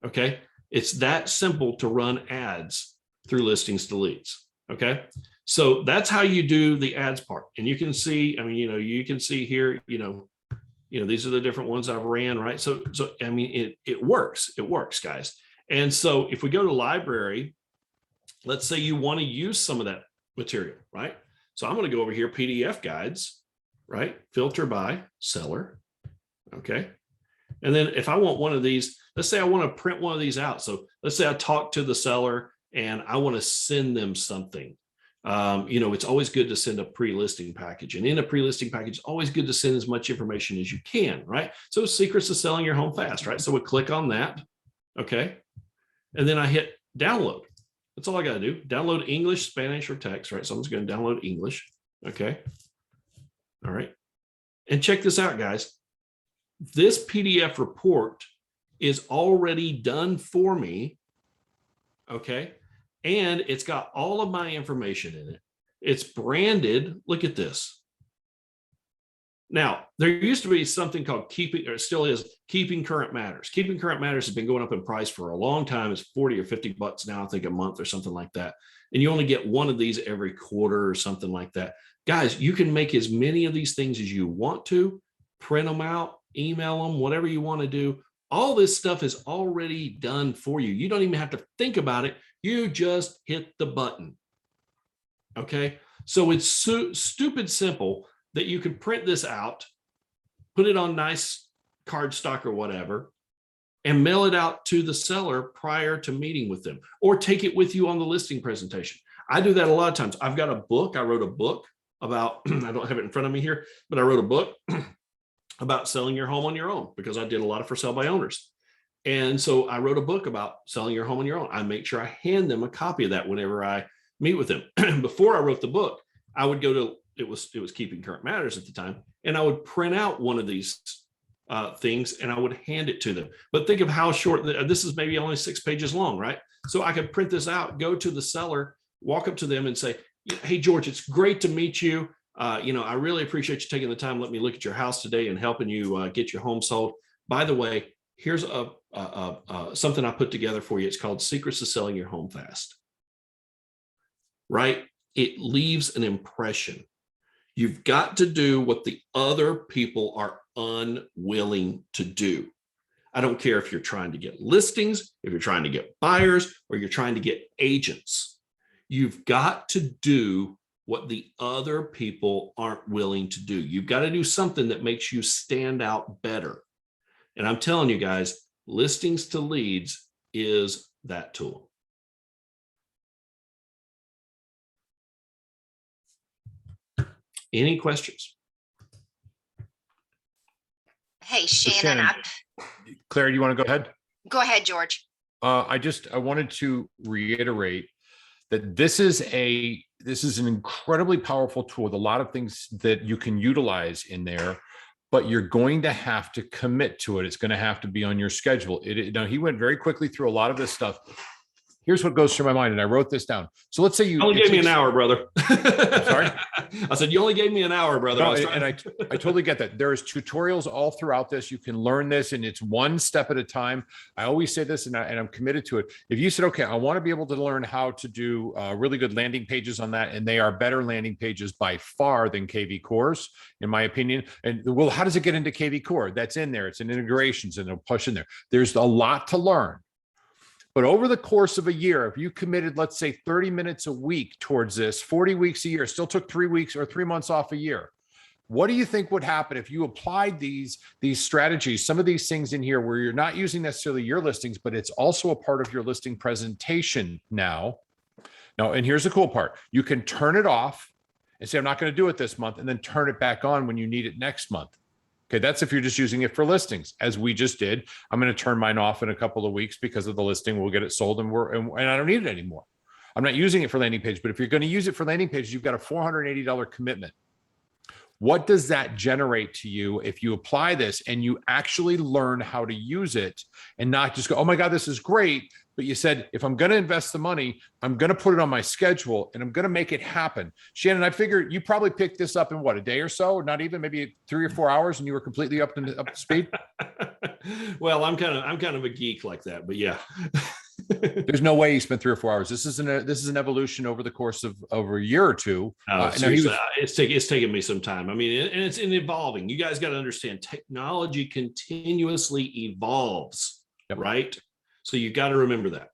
Okay. It's that simple to run ads through listings to leads. Okay. So that's how you do the ads part. And you can see, I mean, you can see here, these are the different ones I've ran, right? So I mean, it works, guys. And so if we go to library, let's say you want to use some of that material, right? So I'm going to go over here, PDF guides, right? Filter by seller. Okay. And then if I want one of these, let's say I want to print one of these out. So let's say I talk to the seller and I want to send them something. It's always good to send a pre-listing package, and in a pre-listing package, it's always good to send as much information as you can, right? So secrets to selling your home fast, right? So we click on that. Okay. And then I hit download. That's all I got to do. Download English, Spanish, or text, right? So I'm just going to download English. Okay. All right. And check this out, guys. This PDF report is already done for me. Okay. And it's got all of my information in it. It's branded. Look at this. Now, there used to be something called keeping, or still is, keeping current matters. Keeping current matters has been going up in price for a long time. It's 40 or 50 bucks now, I think, a month or something like that. And you only get one of these every quarter or something like that. Guys, you can make as many of these things as you want to, print them out, email them, whatever you want to do. All this stuff is already done for you. You don't even have to think about it. You just hit the button. Okay. So it's stupid simple that you can print this out, put it on nice cardstock or whatever, and mail it out to the seller prior to meeting with them, or take it with you on the listing presentation. I do that a lot of times. I've got a book. I wrote a book about, I don't have it in front of me here, but I wrote a book about selling your home on your own, because I did a lot of for sale by owners. And so I wrote a book about selling your home on your own. I make sure I hand them a copy of that whenever I meet with them. Before I wrote the book, I would go to, it was Keeping Current Matters at the time, and I would print out one of these things and I would hand it to them. But think of how short, this is maybe only 6 pages long, right? So I could print this out, go to the seller, walk up to them and say, hey, George, it's great to meet you. I really appreciate you taking the time. Let me look at your house today and helping you get your home sold. By the way, here's something I put together for you. It's called Secrets to Selling Your Home Fast. Right? It leaves an impression. You've got to do what the other people are unwilling to do. I don't care if you're trying to get listings, if you're trying to get buyers, or you're trying to get agents. You've got to do what the other people aren't willing to do. You've got to do something that makes you stand out better. And I'm telling you guys, listings to leads is that tool. Any questions? Hey, So Shannon, Claire, do you want to go ahead? go ahead, George. I wanted to reiterate that this is an incredibly powerful tool with a lot of things that you can utilize in there, but you're going to have to commit to it. It's going to have to be on your schedule. Now, he went very quickly through a lot of this stuff. Here's what goes through my mind, and I wrote this down. So let's say you only gave me an hour, brother. I'm sorry. I said, you only gave me an hour, brother. No, I totally get that. There's tutorials all throughout this. You can learn this, and it's one step at a time. I always say this, and I'm committed to it. If you said, okay, I want to be able to learn how to do really good landing pages on that, and they are better landing pages by far than KV Cores, in my opinion. And well, how does it get into KV Core? That's in there. It's in integrations, and it'll push in there. There's a lot to learn. But over the course of a year, if you committed, let's say 30 minutes a week towards this, 40 weeks a year, still took 3 weeks or 3 months off a year. What do you think would happen if you applied these strategies, some of these things in here where you're not using necessarily your listings, but it's also a part of your listing presentation now? Now, and here's the cool part. You can turn it off and say, I'm not going to do it this month, and then turn it back on when you need it next month. Okay, that's if you're just using it for listings, as we just did. I'm going to turn mine off in a couple of weeks because of the listing. We'll get it sold, and I don't need it anymore. I'm not using it for landing page, but if you're going to use it for landing pages, you've got a $480 commitment. What does that generate to you if you apply this and you actually learn how to use it and not just go, oh my God, this is great. But you said, if I'm going to invest the money, I'm going to put it on my schedule and I'm going to make it happen. Shannon, I figured you probably picked this up in what, a day or so, not even maybe 3 or 4 hours, and you were completely up to speed. Well, I'm kind of a geek like that, but yeah. There's no way he spent 3 or 4 hours. This is an evolution over the course of over a year or two. It's taken me some time. I mean, and it's evolving. You guys got to understand, technology continuously evolves, right? So you got to remember that.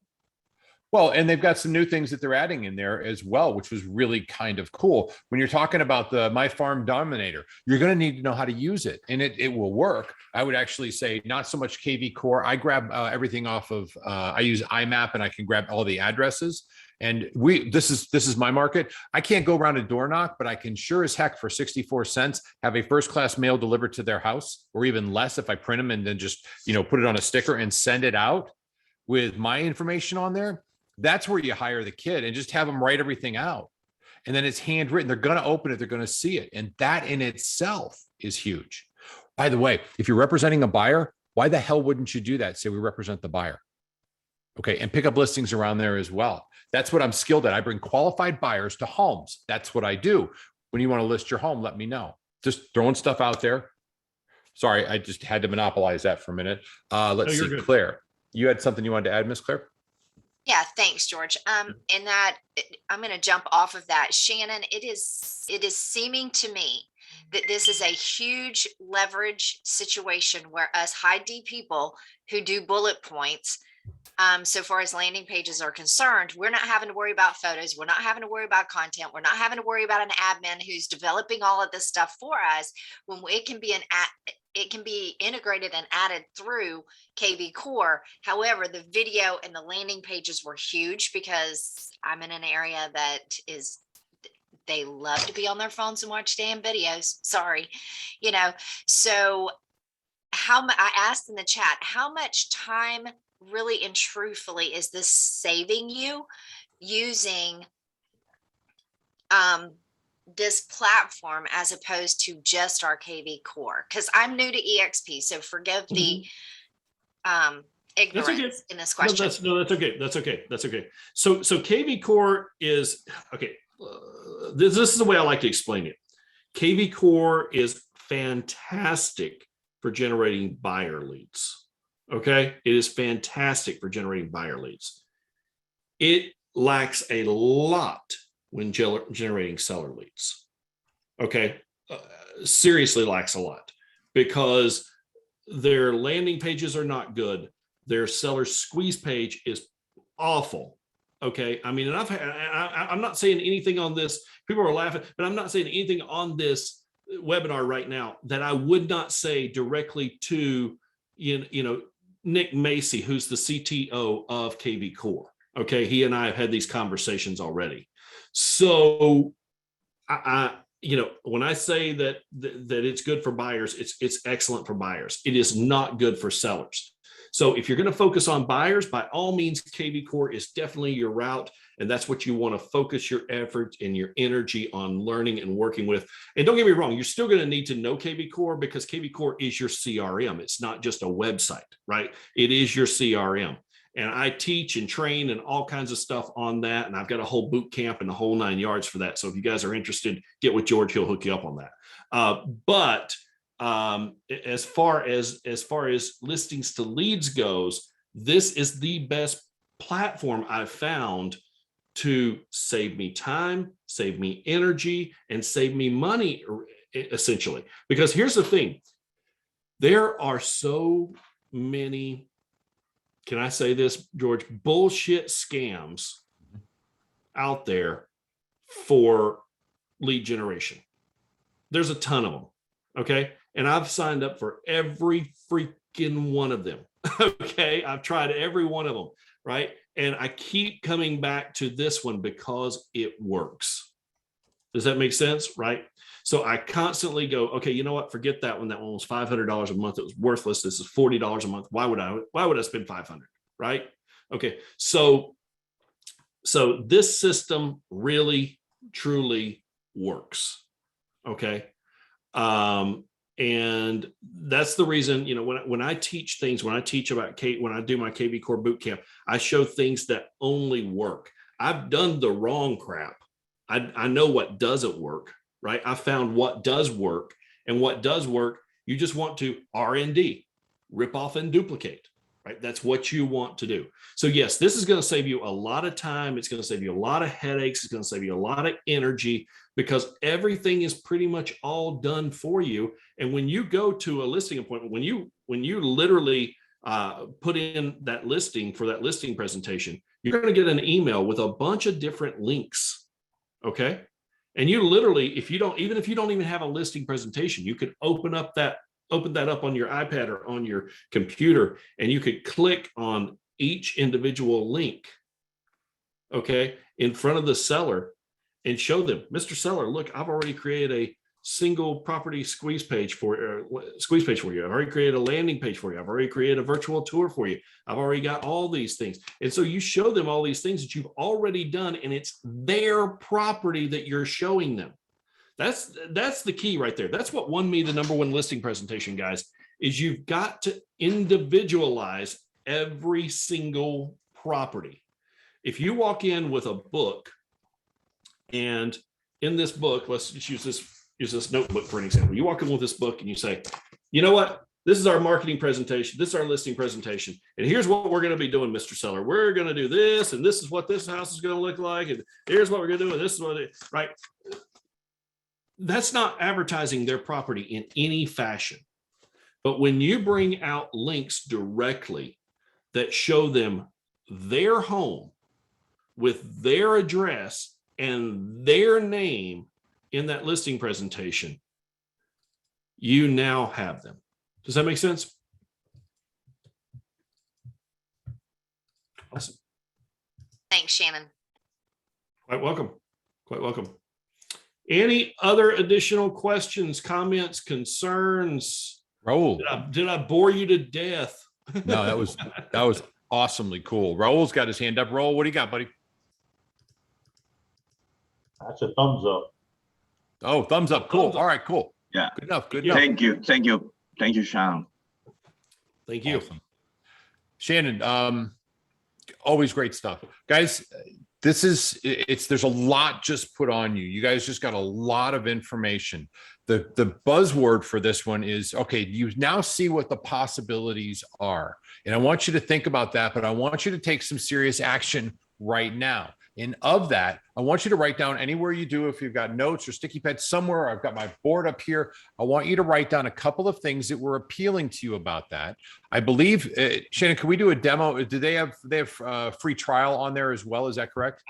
Well, and they've got some new things that they're adding in there as well, which was really kind of cool. When you're talking about the My Farm Dominator, you're going to need to know how to use it, and it will work. I would actually say not so much KV Core. I grab everything off of, I use IMAP, and I can grab all the addresses. And this is my market. I can't go around a door knock, but I can sure as heck for 64 cents have a first-class mail delivered to their house, or even less if I print them and then just, put it on a sticker and send it out with my information on there. That's where you hire the kid and just have them write everything out. And then it's handwritten. They're going to open it. They're going to see it. And that in itself is huge. By the way, if you're representing a buyer, why the hell wouldn't you do that? Say we represent the buyer. Okay. And pick up listings around there as well. That's what I'm skilled at. I bring qualified buyers to homes. That's what I do. When you want to list your home, let me know. Just throwing stuff out there. Sorry, I just had to monopolize that for a minute. Let's see, good. Claire, you had something you wanted to add, Miss Claire? Yeah, thanks, George. In that, I'm going to jump off of that. Shannon, it is seeming to me that this is a huge leverage situation where us high D people who do bullet points, so far as landing pages are concerned, we're not having to worry about photos. We're not having to worry about content. We're not having to worry about an admin who's developing all of this stuff for us when it can be integrated and added through KV Core. However, the video and the landing pages were huge because I'm in an area that they love to be on their phones and watch damn videos. Sorry, so I asked in the chat, how much time really and truthfully is this saving you using this platform as opposed to just our KV Core? Because I'm new to EXP, so forgive the ignorance in this question. That's okay. That's okay. So KV Core is okay. This is the way I like to explain it. KV Core is fantastic for generating buyer leads. Okay, it is fantastic for generating buyer leads. It lacks a lot when generating seller leads. Okay, seriously lacks a lot because their landing pages are not good. Their seller squeeze page is awful. Okay, I mean, and I'm not saying anything on this. People are laughing, but I'm not saying anything on this webinar right now that I would not say directly to Nick Macy, who's the CTO of KV Core. Okay, he and I have had these conversations already. So, when I say that it's good for buyers, it's excellent for buyers. It is not good for sellers. So if you're going to focus on buyers, by all means, KV Core is definitely your route. And that's what you want to focus your effort and your energy on learning and working with. And don't get me wrong, you're still going to need to know KV Core because KV Core is your CRM. It's not just a website, right? It is your CRM. And I teach and train and all kinds of stuff on that. And I've got a whole boot camp and the whole 9 yards for that. So if you guys are interested, get with George, he'll hook you up on that. But as far as listings to leads goes, this is the best platform I've found to save me time, save me energy, and save me money, essentially. Because here's the thing, there are so many can I say this, George? Bullshit scams out there for lead generation. There's a ton of them. Okay. And I've signed up for every freaking one of them. Okay. I've tried every one of them. Right. And I keep coming back to this one because it works. Does that make sense? Right. So I constantly go, okay, you know what? Forget that one. That one was $500 a month. It was worthless. This is $40 a month. Why would I spend 500? Right. Okay. So this system really, truly works. Okay. And that's the reason, when I teach things, when I teach about when I do my KB Core boot camp, I show things that only work. I've done the wrong crap. I know what doesn't work, right? I found what does work, and what does work, you just want to R&D, rip off and duplicate, right? That's what you want to do. So yes, this is going to save you a lot of time. It's going to save you a lot of headaches. It's going to save you a lot of energy, because everything is pretty much all done for you. And when you go to a listing appointment, when you literally put in that listing for that listing presentation, you're going to get an email with a bunch of different links. Okay. And you literally, even if you don't even have a listing presentation, you could open that up on your iPad or on your computer, and you could click on each individual link, okay, in front of the seller, and show them, Mr. Seller, look, I've already created a single property squeeze page for you. I've already created a landing page for you. I've already created a virtual tour for you. I've already got all these things. And so you show them all these things that you've already done, and it's their property that you're showing them. That's the key right there. That's what won me the #1 listing presentation, guys, is you've got to individualize every single property. If you walk in with a book, and in this book, let's just use this notebook for an example. You walk in with this book and you say, you know what? This is our marketing presentation. This is our listing presentation. And here's what we're going to be doing, Mr. Seller. We're going to do this, and this is what this house is going to look like. And here's what we're going to do. And this is what right. That's not advertising their property in any fashion. But when you bring out links directly that show them their home with their address and their name in that listing presentation, you now have them. Does that make sense? Awesome. Thanks, Shannon. Quite welcome. Quite welcome. Any other additional questions, comments, concerns? Raul. Did I bore you to death? No, that was awesomely cool. Raul's got his hand up. Raul, what do you got, buddy? That's a thumbs up. Oh, thumbs up. Cool. All right, cool. Yeah. Good enough. Good enough. Thank you, Sean. Thank you. Awesome. Shannon, always great stuff. Guys, there's a lot just put on you. You guys just got a lot of information. The buzzword for this one is, okay, you now see what the possibilities are. And I want you to think about that, but I want you to take some serious action right now. And of that, I want you to write down anywhere you do, if you've got notes or sticky pads somewhere, I've got my board up here. I want you to write down a couple of things that were appealing to you about that. I believe, Shannon, can we do a demo? Do they have free trial on there as well? Is that correct?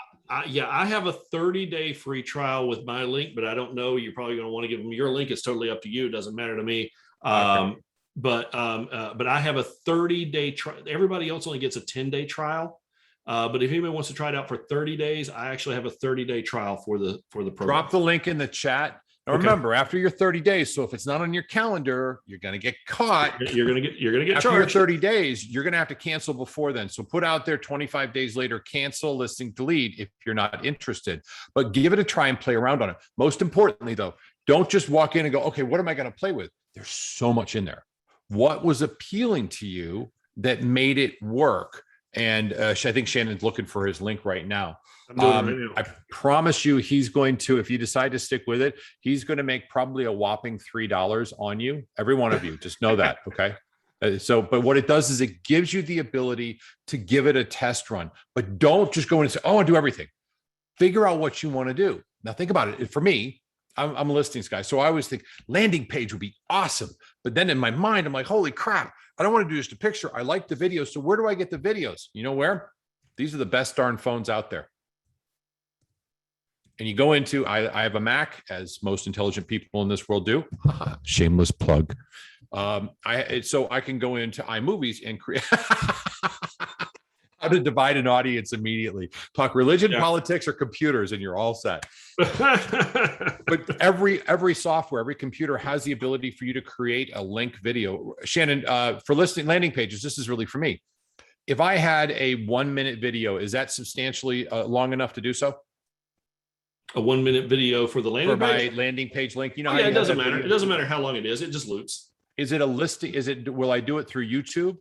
Yeah, I have a 30-day free trial with my link, but I don't know. You're probably going to want to give them your link. It's totally up to you. It doesn't matter to me. Okay. But I have a 30-day trial. Everybody else only gets a 10-day trial. But if anybody wants to try it out for 30 days, I actually have a 30-day trial for the program. Drop the link in the chat. Now, Okay. remember, after your 30 days, so if it's not on your calendar, you're going to get caught. You're gonna get After your charged. 30 days, you're going to have to cancel before then. So put out there 25 days later, cancel, listing, delete if you're not interested, but give it a try and play around on it. Most importantly, though, don't just walk in and go, okay, what am I going to play with? There's so much in there. What was appealing to you that made it work? And I think Shannon's looking for his link right now. I'm doing it right now. I promise you, he's going to, if you decide to stick with it, he's going to make probably a whopping $3 on you, every one of you. Just know that, okay? But what it does is it gives you the ability to give it a test run, but don't just go in and say, oh, I do everything. Figure out what you want to do. Now think about it. For me, I'm a listings guy. So I always think landing page would be awesome. But then in my mind, I'm like, holy crap, I don't want to do just a picture. I like the video. So where do I get the videos? You know where? These are the best darn phones out there. And you go into, I have a Mac, as most intelligent people in this world do. Shameless plug. So I can go into iMovies and create how to divide an audience immediately. Talk religion, politics, or computers, and you're all set. But every software, every computer has the ability for you to create a link video. Shannon, for listing landing pages, this is really for me. If I had a 1-minute video, is that substantially long enough to do so? A 1-minute video for the landing page? My landing page link. You know, Oh, how yeah, you it doesn't matter. It doesn't matter how long it is. It just loops. Is it a listing? Will I do it through YouTube?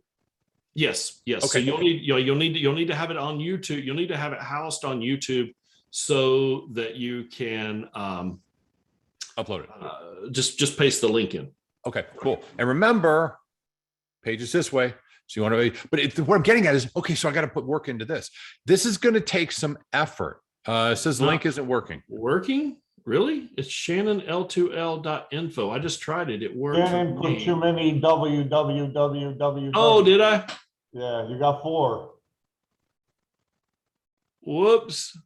Yes. Okay. So you'll need to have it on YouTube. You'll need to have it housed on YouTube so that you can Upload it. Just paste the link in. Okay, cool. And remember, pages this way. So you want to, but what I'm getting at is, okay, so I got to put work into this. This is going to take some effort. It says the link isn't working. Working? Really? It's shannonl2l.info. I just tried it. It worked. Shannon put too many www. Oh, did I? Yeah, you got 4. Whoops.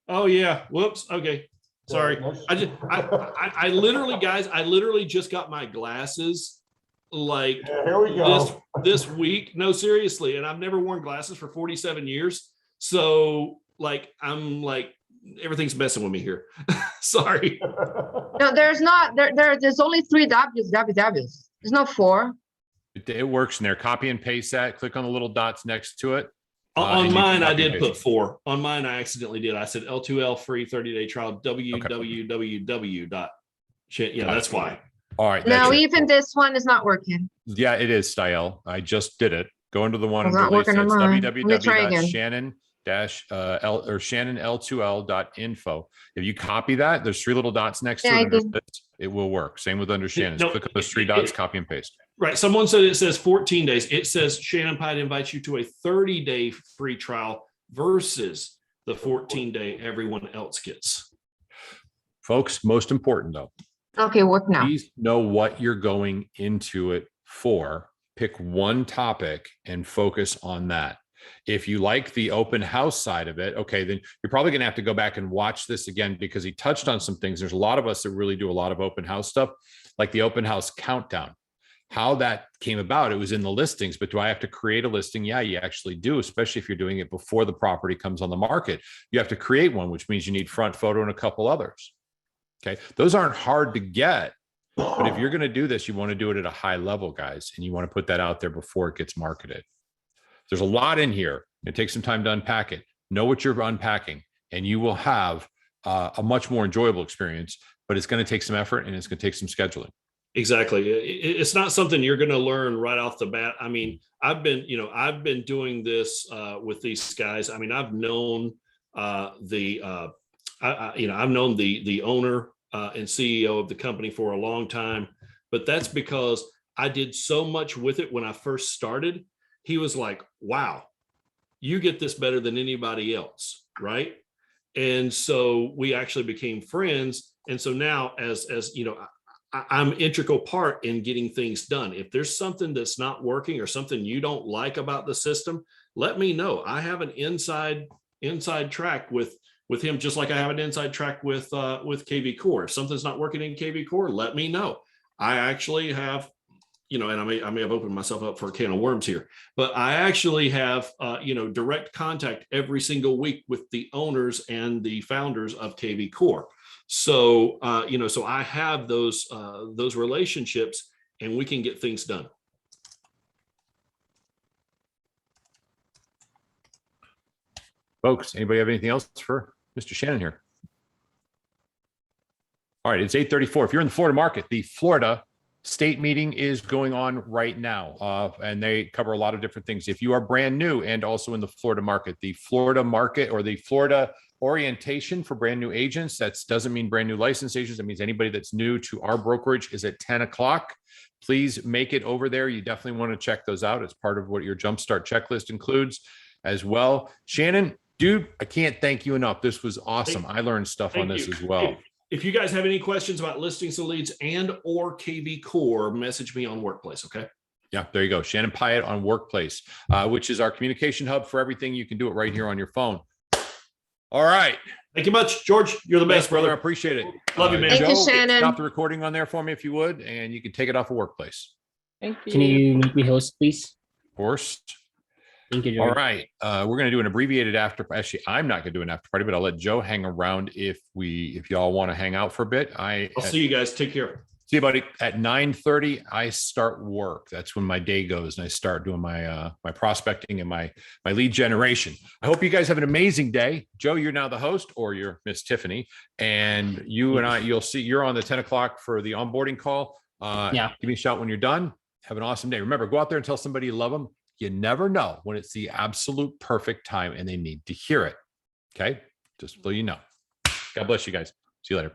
Oh yeah. Whoops. Okay. Sorry. I literally, guys, I literally just got my glasses like here we go. this week. No, seriously. And I've never worn glasses for 47 years. So like, I'm like, everything's messing with me here. Sorry. No, there's not. There's only 3 W's. There's no 4. It works in there. Copy and paste that. Click on the little dots next to it. On mine, I did put 4. On mine, I accidentally did. I said L2L free 30-day trial www. Yeah, that's why. All right. No, even this one is not working. Yeah, it is, Style. I just did it. Go into the one It's not working on mine. Let me try again. www.shannonl2l.info. If you copy that, there's 3 little dots next to it. It will work. Same with under Shannon's. No, click on those 3 dots, copy and paste. Right. Someone said it says 14 days. It says Shannon Pite invites you to a 30-day free trial versus the 14-day everyone else gets. Folks, most important though. Okay, work now. Please know what you're going into it for. Pick one topic and focus on that. If you like the open house side of it, okay, then you're probably going to have to go back and watch this again because he touched on some things. There's a lot of us that really do a lot of open house stuff, like the open house countdown. How that came about, it was in the listings, but do I have to create a listing? Yeah, you actually do, especially if you're doing it before the property comes on the market. You have to create one, which means you need front photo and a couple others. Okay, those aren't hard to get, but if you're going to do this, you want to do it at a high level, guys, and you want to put that out there before it gets marketed. There's a lot in here. It takes some time to unpack it. Know what you're unpacking, and you will have a much more enjoyable experience, but it's going to take some effort and it's going to take some scheduling. Exactly. It's not something you're going to learn right off the bat. I mean, I've been doing this with these guys. I mean, I've known the owner and CEO of the company for a long time, but that's because I did so much with it when I first started. He was like, wow, you get this better than anybody else. Right. And so we actually became friends. And so now as you know, I'm an integral part in getting things done. If there's something that's not working or something you don't like about the system, let me know. I have an inside track with him, just like I have an inside track with KV Core. If something's not working in KV Core, let me know. I actually have, and I may have opened myself up for a can of worms here, but I actually have, direct contact every single week with the owners and the founders of KV Core. So, so I have those relationships and we can get things done. Folks, anybody have anything else for Mr. Shannon here? All right, it's 8:34. If you're in the Florida market, the Florida state meeting is going on right now, and they cover a lot of different things. If you are brand new and also in the Florida market, the Florida market or the Florida orientation for brand new agents, that doesn't mean brand new licensed agents. That means anybody that's new to our brokerage is at 10 o'clock. Please make it over there. You definitely want to check those out. It's part of what your Jumpstart checklist includes as well. Shannon, dude, I can't thank you enough. This was awesome. I learned stuff on this as well. If you guys have any questions about listings and leads and or KV Core, message me on Workplace, okay? Yeah, there you go. Shannon Pyatt on Workplace, which is our communication hub for everything. You can do it right here on your phone. All right. Thank you much, George. You're the Thanks, best, brother. I appreciate it. Love you, man. Thank you, Joe, Shannon. stop the recording on there for me if you would, and you can take it off of Workplace. Thank you. Can you make me host, please? Of course. Thank you, All George. right. We're going to do an abbreviated after. Actually, I'm not going to do an after party, but I'll let Joe hang around if y'all want to hang out for a bit. I'll see you guys. Take care. See you, buddy. At 9:30, I start work. That's when my day goes, and I start doing my my prospecting and my lead generation. I hope you guys have an amazing day. Joe, you're now the host, or you're Miss Tiffany, and you and I. You'll see. You're on the 10 o'clock for the onboarding call. Yeah. Give me a shout when you're done. Have an awesome day. Remember, go out there and tell somebody you love them. You never know when it's the absolute perfect time, and they need to hear it. Okay, just so you know. God bless you guys. See you later.